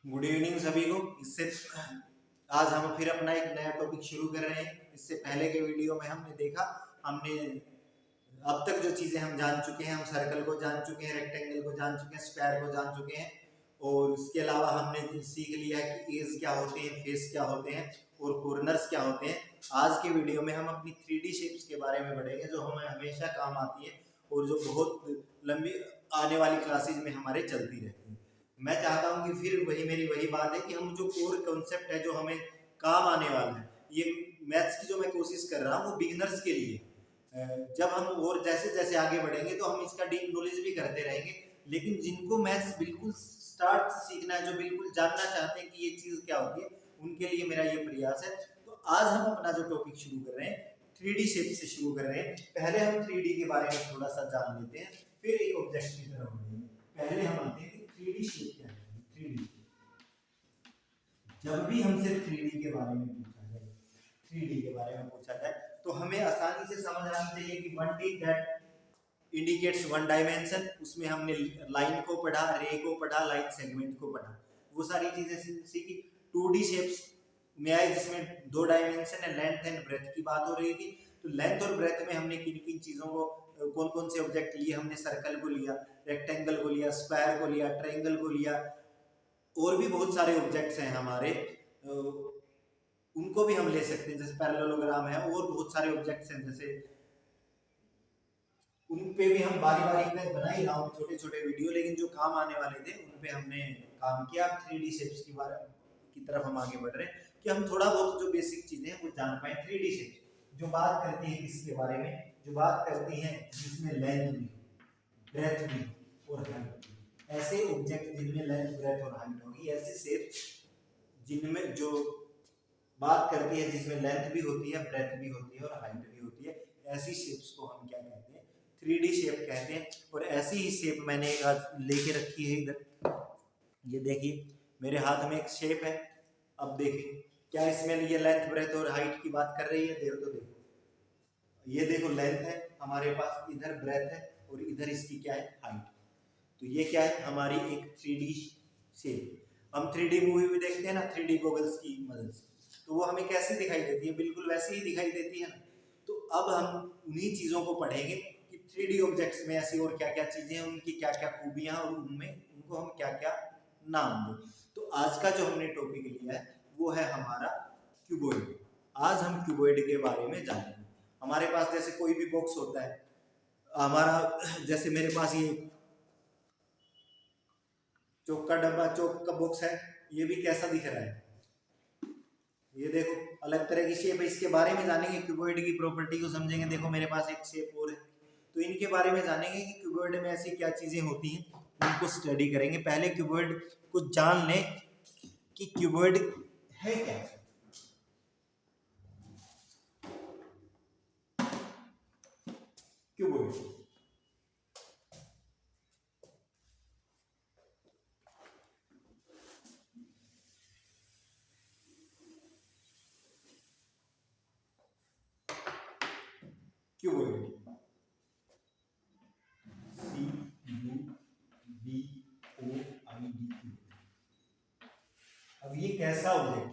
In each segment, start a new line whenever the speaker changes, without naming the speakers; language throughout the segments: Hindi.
गुड इवनिंग सभी को। इससे आज हम फिर अपना एक नया टॉपिक शुरू कर रहे हैं। इससे पहले के वीडियो में हमने देखा, हमने अब तक जो चीज़ें हम जान चुके हैं, हम सर्कल को जान चुके हैं, रेक्टेंगल को जान चुके हैं, स्क्वायर को जान चुके हैं, और उसके अलावा हमने सीख लिया है कि एज क्या होते हैं, फेस क्या होते हैं और कॉर्नर्स क्या होते हैं। आज के वीडियो में हम अपनी 3D शेप्स के बारे में पढ़ेंगे, जो हमें हमेशा काम आती है और जो बहुत लंबी आने वाली क्लासेज में हमारे चलती रहती है। मैं चाहता हूं कि फिर मेरी वही बात है कि हम जो कोर कॉन्सेप्ट है जो हमें काम आने वाला है, ये मैथ्स की जो मैं कोशिश कर रहा हूँ वो बिगिनर्स के लिए। जब हम और जैसे जैसे आगे बढ़ेंगे तो हम इसका डीप नॉलेज भी करते रहेंगे, लेकिन जिनको मैथ्स बिल्कुल स्टार्ट से सीखना है, जो बिल्कुल जानना चाहते हैं कि ये चीज़ क्या होती है, उनके लिए मेरा ये प्रयास है। तो आज हम अपना जो टॉपिक शुरू कर रहे हैं 3D शेप से शुरू कर रहे हैं। पहले हम 3D के बारे में थोड़ा सा जान लेते हैं, फिर एक ऑब्जेक्ट की तरफ बढ़ेंगे। पहले हम आते हैं कि 3D शेप क्या है। 3D, जब भी हमसे 3D के बारे में पूछा जाए, 3D के बारे में पूछा जाए तो हमें आसानी से समझ आनी चाहिए कि 1D that indicates one dimension. उसमें हमने लाइन को पढ़ा, रे को पढ़ा, लाइन सेगमेंट को पढ़ा, वो सारी चीजें सीखी। 2D शेप्स में आए जिसमें 2 डायमेंशन है, लेंथ एंड ब्रेथ की बात हो रही थी। तो लेंथ और ब्रेथ में हमने किन किन चीजों को, कौन कौन से ऑब्जेक्ट लिए, हमने सर्कल को लिया, रेक्टेंगल को लिया, स्क्वायर को लिया, ट्रायंगल को लिया, और भी बहुत सारे ऑब्जेक्ट्स हैं हमारे, उनको भी हम ले सकते हैं, जैसे पैरेललोग्राम है, और बहुत सारे ऑब्जेक्ट्स हैं, जैसे उन पे भी हम बारी बारी में बना ही रहा हूँ छोटे छोटे वीडियो, लेकिन जो काम आने वाले थे उन पे हमने काम किया। 3D शेप्स की तरफ हम आगे बढ़ रहे हैं कि हम थोड़ा बहुत जो बेसिक चीजें हैं वो जान पाए। 3D शेप्स जो बात करती है किसके बारे में, जो बात करती है जिसमें लेंथ भी, ब्रेथ भी और हाइट भी, ऐसे ऑब्जेक्ट जिनमें लेंथ, ब्रेथ और हाइट होगी, ऐसे शेप्स जिनमें जो बात करती है जिसमें लेंथ भी होती है, ब्रेथ भी होती है और हाइट भी होती है, ऐसी शेप्स को हम क्या कहते हैं, 3D शेप कहते हैं। और ऐसी ही शेप मैंने आज लेके रखी है इधर, ये देखिए मेरे हाथ में एक शेप है। अब देखिए क्या इसमें ये लेंथ, ब्रेथ और हाइट की बात कर रही है, देखो तो देखो, ये देखो लेंथ है हमारे पास, इधर ब्रेथ है और इधर इसकी क्या है, हाइट। तो ये क्या है, हमारी एक 3D शेप। हम 3D मूवी भी देखते हैं ना 3D गॉगल्स की मदद से, तो वो हमें कैसी दिखाई देती है, बिल्कुल वैसी ही दिखाई देती है ना। तो अब हम उन्हीं चीज़ों को पढ़ेंगे कि 3D ऑब्जेक्ट्स में ऐसी और क्या क्या चीज़ें हैं, उनकी क्या क्या खूबियाँ, और उनमें उनको हम क्या क्या नाम दें। तो आज का जो हमने टॉपिक लिया है वो है हमारा क्यूबॉइड। आज हम क्यूबॉइड के बारे में जानेंगे। हमारे पास जैसे कोई भी बॉक्स होता है हमारा, जैसे मेरे पास ये चौक का डब्बा, चौक का बॉक्स है, ये भी कैसा दिख रहा है, ये देखो अलग तरह की शेप है। इसके बारे में जानेंगे, क्यूबॉइड की प्रॉपर्टी को समझेंगे। देखो मेरे पास एक शेप और है, तो इनके बारे में जानेंगे कि क्यूबॉइड में ऐसी क्या चीजें होती हैं, उनको स्टडी करेंगे। पहले क्यूबॉइड को जान लें कि क्यूबॉइड है क्या। Cuboid cuboid CUBOID। अब ये कैसा ऑब्जेक्ट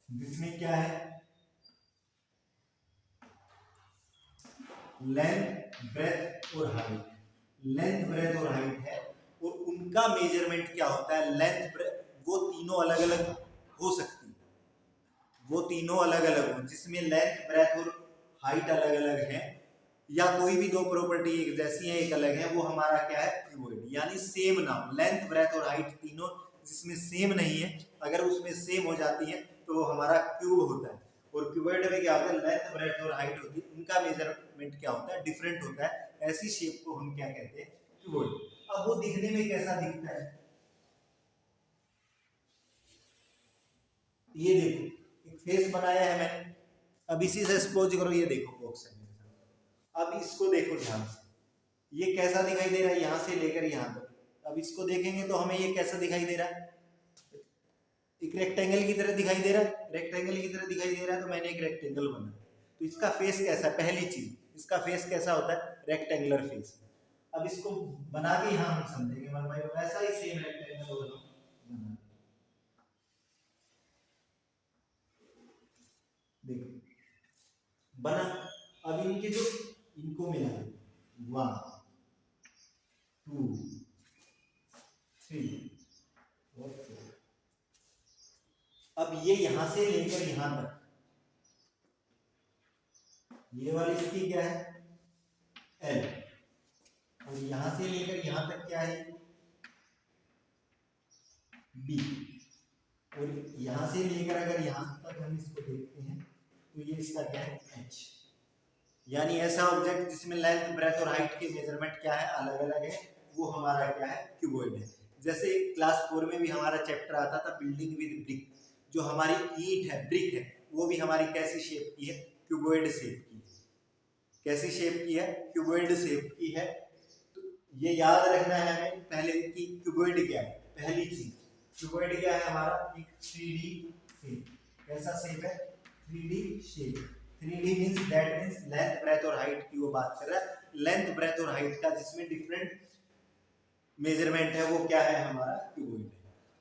जिसमें क्या है, लेंथ, ब्रेथ और हाइट, लेंथ, ब्रेथ और हाइट है, और उनका मेजरमेंट क्या होता है, लेंथ, ब्रेथ, वो तीनों अलग अलग हो सकती है, वो तीनों अलग अलग हो, जिसमें लेंथ, ब्रेथ और हाइट अलग अलग है, या कोई भी दो प्रॉपर्टी एक जैसी है एक अलग है, वो हमारा क्या है, क्यूबॉइड। यानी सेम ना हो, लेंथ, ब्रेथ और हाइट तीनों जिसमें सेम नहीं है, अगर उसमें सेम हो जाती है तो वो हमारा क्यूब होता है। और क्यूबॉइड में क्या होता है, लेंथ, ब्रेथ और हाइट होती है, उनका मेजरमेंट क्या होता है, डिफरेंट होता है। ऐसी शेप को हम क्या कहते हैं, क्यूबॉइड। अब वो दिखने में कैसा दिखता है, ये देखो एक फेस बनाया है मैंने, अब इसी से सपोज करो ये देखो बॉक्स है मेरे साथ। अब इसको देखो ध्यान से, ये कैसा दिखाई दे रहा है, यहां से लेकर यहां तक। अब इसको देखेंगे तो हमें ये कैसा दिखाई दे रहा है, एक रेक्टेंगल की तरह दिखाई दे रहा है, रेक्टेंगल की तरह दिखाई दे रहा है। तो मैंने एक रेक्टेंगल बनाया, तो इसका फेस कैसा है, पहली चीज इसका फेस कैसा होता है, रेक्टेंगुलर फेस। अब इसको बना के यहाँ हम समझेंगे 1/1 वैसा ही सेम रेक्टेंगल होगा बना। देखो बना। अब इनके जो इनको मिला 1 2 3 और 4। अब ये यहां से लेकर यहां तक, ये वाली इसकी क्या है L, और यहां से लेकर यहां तक क्या है B, और यहां से लेकर अगर यहां तक हम इसको देखते हैं तो ये इसका क्या है H। यानी ऐसा ऑब्जेक्ट जिसमें लेंथ ब्रेथ और हाइट के मेजरमेंट क्या है अलग अलग है, वो हमारा क्या है क्यूबॉइड है। जैसे क्लास 4 में भी हमारा चैप्टर आता था बिल्डिंग विद ब्रिक, जो हमारी ईंट है ब्रिक है वो भी हमारी कैसी शेप की है क्यूबॉइड शेप की है। कैसी शेप की है क्यूबॉइड शेप की है। तो ये याद रखना है हमें पहले कि क्यूबॉइड क्या है। पहली चीज क्यूबॉइड क्या है हमारा एक 3D शेप। कैसा शेप है 3D shape. 3D means that means length breadth और हाइट की वो बात कर रहा है। लेंथ ब्रेथ और हाइट का जिसमें डिफरेंट मेजरमेंट है वो क्या है हमारा क्यूबॉइड है।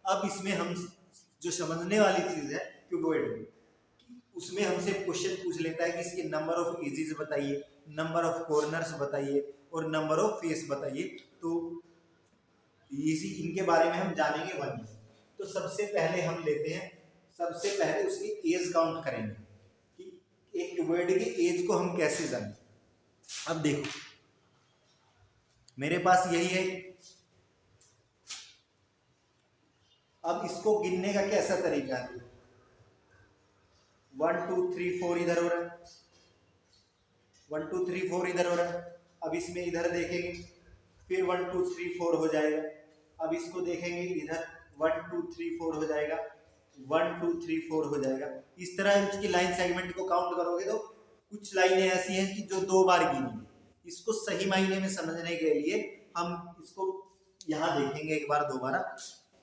अब इसमें हम जो समझने वाली चीज है क्यूबॉइड में, उसमें हमसे क्वेश्चन पूछ लेता है कि इसके नंबर ऑफ एजेस बताइए, नंबर ऑफ कॉर्नर्स बताइए और नंबर ऑफ फेस बताइए। तो इसी इनके बारे में हम जानेंगे 1। तो सबसे पहले हम लेते हैं, सबसे पहले उसकी एज काउंट करेंगे कि एक क्यूबॉइड की एज को हम कैसे जानें। अब देखो मेरे पास यही है। अब इसको गिनने का कैसा तरीका है 1 2 3 4 इधर हो रहा है, 1 2 3 4 इधर हो रहा है। अब इसमें इधर देखेंगे फिर 1 2 3 4 हो जाएगा। अब इसको देखेंगे इधर 1 2 3 4 हो जाएगा, 1 2 3 4 हो जाएगा। इस तरह इसकी लाइन सेगमेंट को काउंट करोगे तो कुछ लाइनें ऐसी हैं कि जो 2 बार गिनी। इसको सही मायने में समझने के लिए हम इसको यहाँ देखेंगे एक बार दोबारा।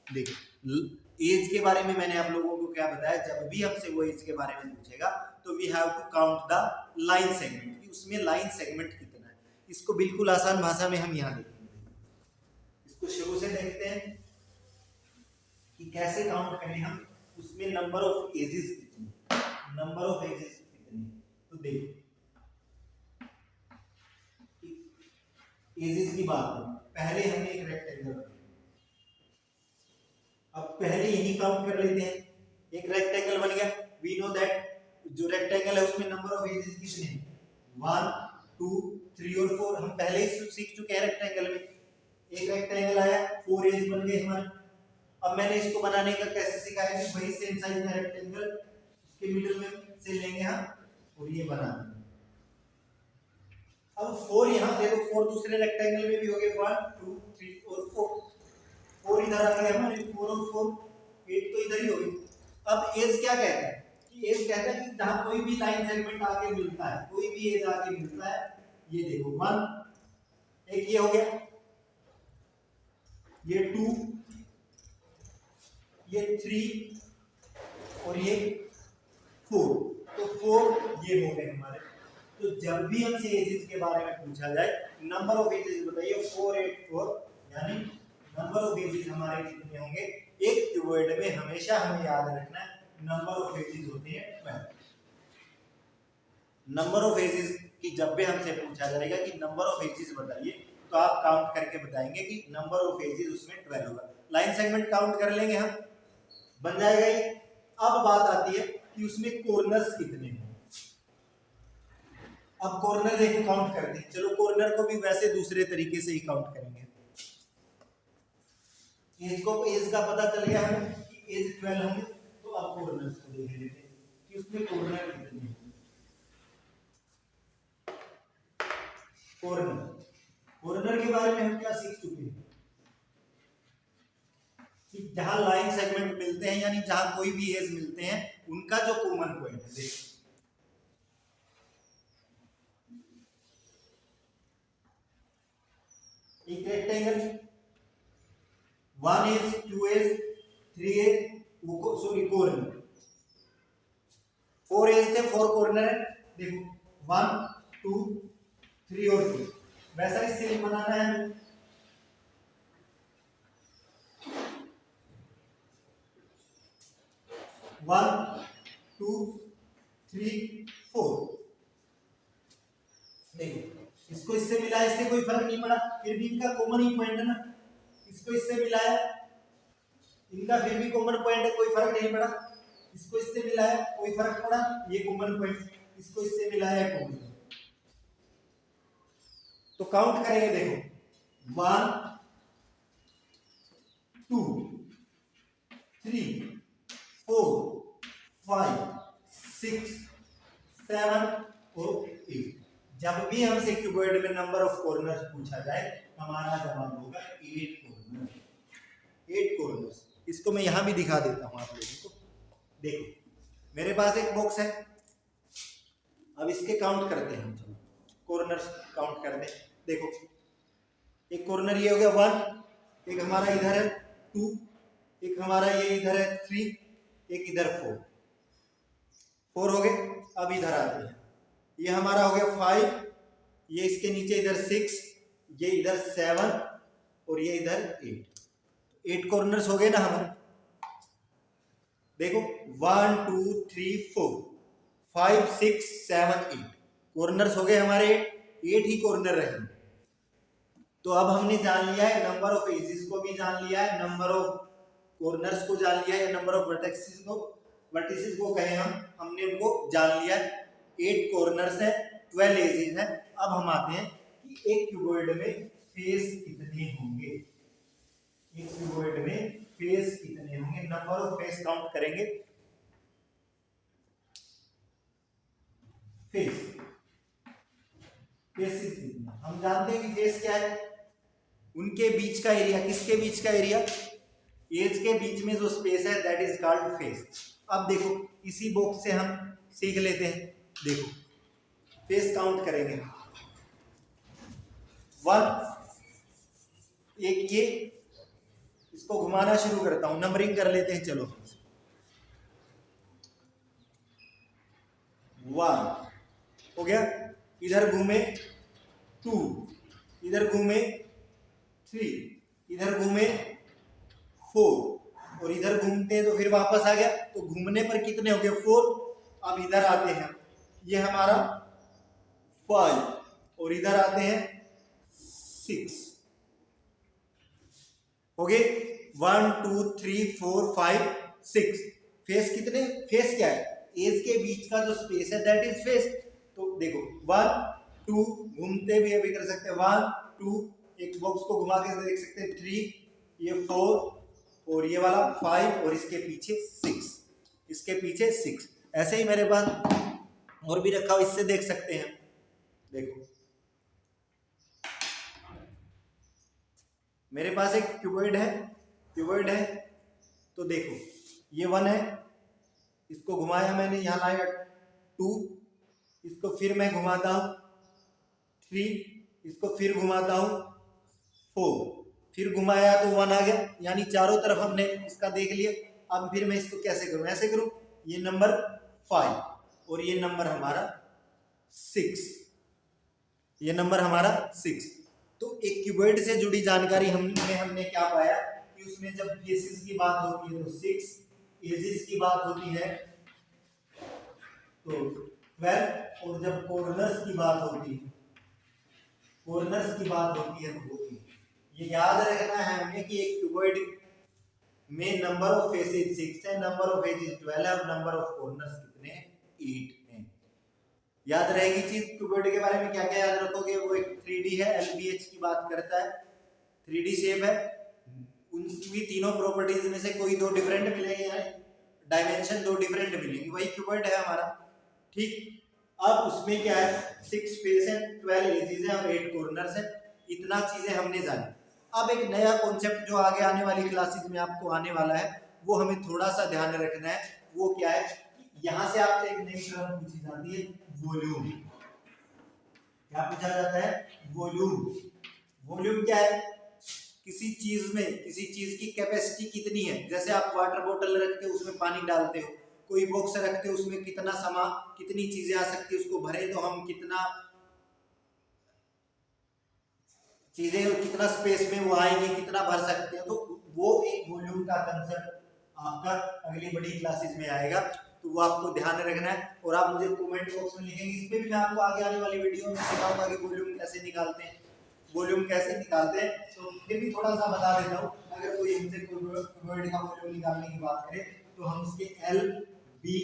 देखो एज के बारे में मैंने आप लोगों को क्या बताया, जब भी हमसे वो एज के बारे में पूछेगा तो we have to count the line segment कि उसमें लाइन सेगमेंट कितना है। इसको बिल्कुल आसान भाषा में हम यहाँ देखेंगे। इसको शुरू से देखते हैं कि कैसे काउंट करें हम उसमें नंबर ऑफ एजेस कितनी, नंबर ऑफ एजेस कितनी। तो देखो एजेस की बात करें, पहले हमने एक रेक्टेंगल, अब पहले यही काउंट कर लेते हैं। एक रेक्टेंगल बन गया। वी नो दैट जो रेक्टेंगल है उसमें नंबर ऑफ एजेस कितने हैं 1 2 3 और 4। हम पहले ही सीख चुके हैं रेक्टेंगल में। एक रेक्टेंगल आया 4 एज बन गए हमारे। अब मैंने इसको बनाने का कैसे सिखाया कि वही सेम साइज का रेक्टेंगल उसके मिडिल में से लेंगे हम और ये बना देंगे। अब 4 यहाँ थे तो 4 दूसरे रेक्टेंगल में भी हो गए 1 2 3 और 4। 4 इधर आ गए हमारे 4 और 4 8 तो इधर ही हो गई। अब एज क्या कहता है कि एज कहता है कि जहां कोई भी लाइन सेगमेंट आके मिलता है, कोई भी एज आके मिलता है। ये देखो 1 एक ये हो गया, ये 2 ये 3 और ये 4। तो 4 ये हो गए हमारे। तो जब भी हमसे एजेस के बारे में पूछा जाए नंबर ऑफ एजेस बताइए 4 8 4, यानी नंबर ऑफ एजेस हमारे कितने होंगे। एक क्यूबॉइड में हमेशा हमें याद रखना है नंबर ऑफ एजेस होते हैं 12। नंबर ऑफ एजेस की जब भी हमसे पूछा जाएगा कि नंबर ऑफ एजेस बताइए तो आप काउंट करके बताएंगे कि नंबर ऑफ एजेस उसमें 12 होगा। लाइन सेगमेंट काउंट कर लेंगे हम, बन जाएगा ये। अब बात आती है कि उसमें कॉर्नर्स कितने हैं। अब कॉर्नर देखो काउंट करते हैं। चलो कॉर्नर को भी वैसे दूसरे तरीके से ही काउंट करेंगे। एज को एज का पता चल गया हमें कि एज 12 होंगे। तो अब कॉर्नर्स को देख लेते हैं कि उसमें कॉर्नर कितने हैं। कॉर्नर, कॉर्नर के बारे में हम क्या सीख चुके हैं कि जहां लाइन सेगमेंट मिलते हैं यानी जहां कोई भी एज मिलते हैं उनका जो कॉमन पॉइंट है। देखो एक rectangle 1 edge 2 edge 3 edge sorry corner 4 edge थे 4 कॉर्नर है। देखो 1 2 3 और 4 वैसा ही सेम बनाना है हमें। वन टू थ्री फोर, देखो इसको इससे मिला, इससे कोई फर्क नहीं पड़ा, फिर भी इनका कॉमन ही पॉइंट है ना, इसको इससे मिलाया, इनका फिर भी कॉमन पॉइंट है, कोई फर्क नहीं पड़ा, इसको इससे मिलाया कोई फर्क पड़ा, ये कॉमन पॉइंट, इसको इससे मिलाया कॉमन। तो काउंट करेंगे, देखो 1 2 3 4 5 6 7 और 8। जब भी हमसे क्यूबॉइड में नंबर ऑफ कॉर्नर्स पूछा जाए हमारा जवाब होगा 8 कॉर्नर, 8 कॉर्नर्स। इसको मैं यहां भी दिखा देता हूं आप लोगों को। देखो मेरे पास एक बॉक्स है, अब इसके काउंट करते हैं हम, चलो कॉर्नर्स काउंट करते हैं। देखो एक कॉर्नर ये हो गया 1, एक हमारा इधर है 2, एक हमारा ये इधर है 3, एक इधर 4 हो गए। अब इधर आते हैं, ये हमारा हो गया 5, ये इसके नीचे इधर 6, ये इधर 7 और ये इधर 8 कॉर्नर्स हो गए ना हमारे। देखो 1 2 3 4 5 6 7 8 कॉर्नर्स हो गए हमारे, 8 ही कॉर्नर रहे। तो अब हमने जान लिया है नंबर ऑफ एजेस को भी जान लिया है, नंबर ऑफ कॉर्नर्स को जान लिया है, नंबर ऑफ वर्टिसेस को कहे हमने उनको जान लिया है। 8 कॉर्नर्स है, 12 एजेस है। अब हम आते हैं कि एक क्यूबॉइड में फेस कितने होंगे, एक क्यूबॉइड में फेस कितने होंगे, नंबर ऑफ फेस काउंट करेंगे। फेस हम जानते हैं कि फेस क्या है, उनके बीच का एरिया, किसके बीच का एरिया, एज के बीच में जो स्पेस है दैट इज कॉल्ड फेस। अब देखो इसी बॉक्स से हम सीख लेते हैं, देखो फेस काउंट करेंगे 1, एक ये, इसको घुमाना शुरू करता हूं, नंबरिंग कर लेते हैं, चलो 1 हो गया, इधर घूमे 2, इधर घूमे 3, इधर घूमे 4 और इधर घूमते हैं तो फिर वापस आ गया, तो घूमने पर कितने हो गए 4। अब इधर आते हैं, ये हमारा 5 और इधर आते हैं 6 हो गए, 1 2 3 4 5 6। फेस कितने, फेस क्या है, एज के बीच का जो स्पेस है दैट इज फेस। तो देखो 1 2 घूमते भी अभी कर सकते हैं, 1 2, एक बॉक्स को घुमा के देख सकते हैं 3, ये 4 और ये वाला 5 और इसके पीछे 6, इसके पीछे 6। ऐसे ही मेरे पास और भी रखा हो, इससे देख सकते हैं। देखो मेरे पास एक क्यूबॉइड है, तो देखो ये 1 है, इसको घुमाया मैंने, यहाँ लाया 2, इसको फिर मैं घुमाता हूँ 3, इसको फिर घुमाता हूँ 4, फिर घुमाया तो 1 आ गया, यानी चारों तरफ हमने इसका देख लिया। अब फिर मैं इसको कैसे करूं, ऐसे करूं, ये नंबर 5 और ये नंबर हमारा 6, ये नंबर हमारा 6। तो एक क्यूबॉइड से जुड़ी जानकारी हमने क्या पाया कि उसमें जब फेसेस की बात होती है तो 6, एजेस की बात होती है तो 12 और जब कॉर्नर्स की बात होती है तो 8। ये याद रखना है हमें कि एक क्यूबॉइड में नंबर ऑफ फेसेस 6 है, नंबर ऑफ एजेस 12 है और नंबर ऑफ कॉर्नर्स कितने हैं, 8 हैं। याद रहेगी चीज। क्यूबॉइड के बारे में क्या क्या याद रखोगे, वो एक 3D है, LBH की बात करता है, 3D शेप है, उनकी तीनों प्रॉपर्टीज में से कोई 2 डिफरेंट मिलेंगे, डायमेंशन 2 डिफरेंट मिलेंगी, वही क्यूबॉइड है हमारा। ठीक, अब उसमें क्या है, 6 फेस है, 12 एजेस है और 8 कॉर्नर्स है। इतना चीजें हमने जानी। अब एक नया कॉन्सेप्ट जो आगे आने वाली क्लासेस में आपको आने वाला है, वो हमें थोड़ा सा ध्यान रखना है। वो क्या है, यहां से आपसे एक नई टर्म पूछी जाती है, वॉल्यूम। क्या पूछा जाता है, वॉल्यूम। वॉल्यूम क्या है, किसी चीज की कैपेसिटी कितनी है। जैसे आप वाटर बोतल रखते हो, उसमें पानी डालते हो, कोई बॉक्स रखते हो, उसमें कितनी चीजें आ सकती है, उसको भरे तो हम कितना चीजें कितना स्पेस में वो आएंगी, कितना भर सकते हैं, तो वो एक वॉल्यूम का कंसेप्ट आपका अगली बड़ी क्लासेस में आएगा, तो वो आपको ध्यान रखना है। और आप मुझे कमेंट बॉक्स में लिखेंगे, इस पे भी मैं आपको आगे आने वाली वीडियो में सिखाऊंगा कि वॉल्यूम कैसे निकालते हैं, वॉल्यूम कैसे निकालते हैं। तो फिर भी थोड़ा सा बता देता हूँ, अगर कोई हमसे क्यूबॉइड का वॉल्यूम निकालने की बात करे तो हम उसके एल, बी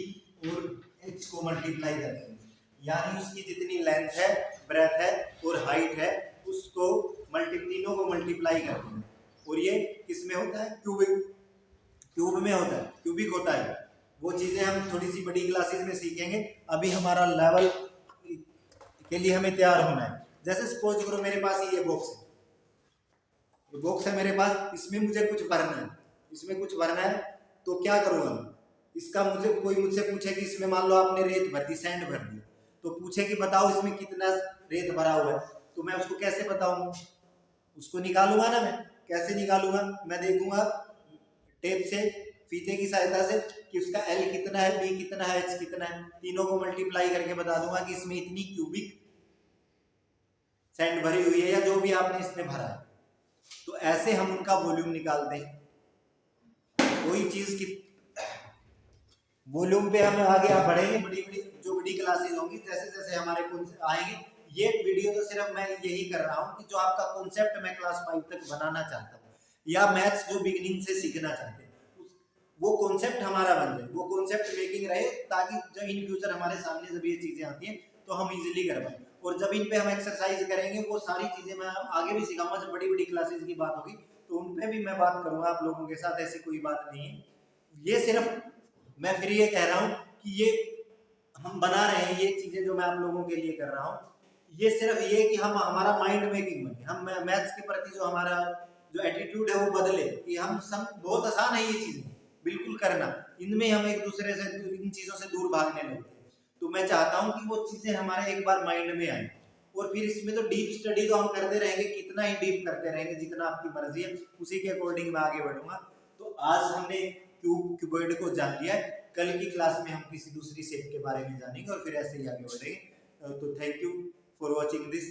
और एच को मल्टीप्लाई करते हैं, यानी उसकी जितनी लेंथ है, ब्रेथ है और हाइट है, उसको तीनों को मल्टीप्लाई करते हैं। और ये किसमें होता है? क्यूब में होता है, क्यूबिक होता है। वो चीजें हम थोड़ी सी बड़ी क्लासेस में सीखेंगे। अभी हमारा लेवल के लिए हमें तैयार होना है। जैसे सपोज करो मेरे पास ये बॉक्स है, ये बॉक्स है मेरे पास, इसमें मुझे कुछ भरना है, इसमें कुछ भरना है, तो क्या करूँगा मैं? इसका कोई मुझसे पूछे कि इसमें मान लो आपने रेत भर दी, सैंड भर दी, तो पूछे कि बताओ इसमें कितना रेत भरा हुआ है, तो मैं उसको कैसे बताऊंगा? उसको निकालूंगा ना मैं। कैसे निकालूंगा? मैं देखूंगा टेप से, फीते की सहायता से कि उसका एल कितना है, बी कितना है, एच कितना है, तीनों को मल्टीप्लाई करके बता दूंगा कि इसमें इतनी क्यूबिक सैंड भरी हुई है या जो भी आपने इसमें भरा है। तो ऐसे हम उनका वॉल्यूम निकालते हैं। कोई चीज की वॉल्यूम पे हम आगे आप बढ़ेंगे, जो बड़ी क्लासेस होंगी, जैसे जैसे हमारे आएंगे। ये वीडियो तो सिर्फ मैं यही कर रहा हूँ कि जो आपका कॉन्सेप्ट मैं क्लास 5 तक बनाना चाहता हूँ, या मैथ्स जो बिगिनिंग से सीखना चाहते हैं, वो कॉन्सेप्ट हमारा बन जाए, वो कॉन्सेप्ट मेकिंग रहे, ताकि जब इन फ्यूचर हमारे सामने जब ये चीजें आती हैं तो हम इजीली कर पाए। और जब इन पे हम एक्सरसाइज करेंगे, वो सारी चीजें मैं आगे भी सिखाऊंगा। जब बड़ी बड़ी क्लासेस की बात होगी तो उन पे भी मैं बात करूंगा आप लोगों के साथ, ऐसी कोई बात नहीं है। ये सिर्फ मैं फिर ये कह रहा हूँ कि ये हम बना रहे हैं, ये चीजें जो मैं आप लोगों के लिए कर रहा हूँ, ये सिर्फ ये कि हम हमारा माइंड मेकिंग बने, हम मैथ्स के प्रति जो हमारा जो एटीट्यूड है वो बदले, कि हम सब बहुत आसान है ये चीजें बिल्कुल करना, इनमें हम एक दूसरे से इन चीजों से दूर भागने लगते हैं। तो मैं चाहता हूँ कि वो चीजें हमारे एक बार माइंड में आए, और फिर इसमें तो डीप स्टडी तो हम करते रहेंगे, कितना ही डीप करते रहेंगे, जितना आपकी मर्जी है, उसी के अकॉर्डिंग मैं आगे बढ़ूंगा। तो आज हमने क्यूबॉइड को जान लिया, कल की क्लास में हम किसी दूसरी शेप के बारे में जानेंगे और फिर ऐसे ही आगे बढ़ेंगे। तो thank you for watching this.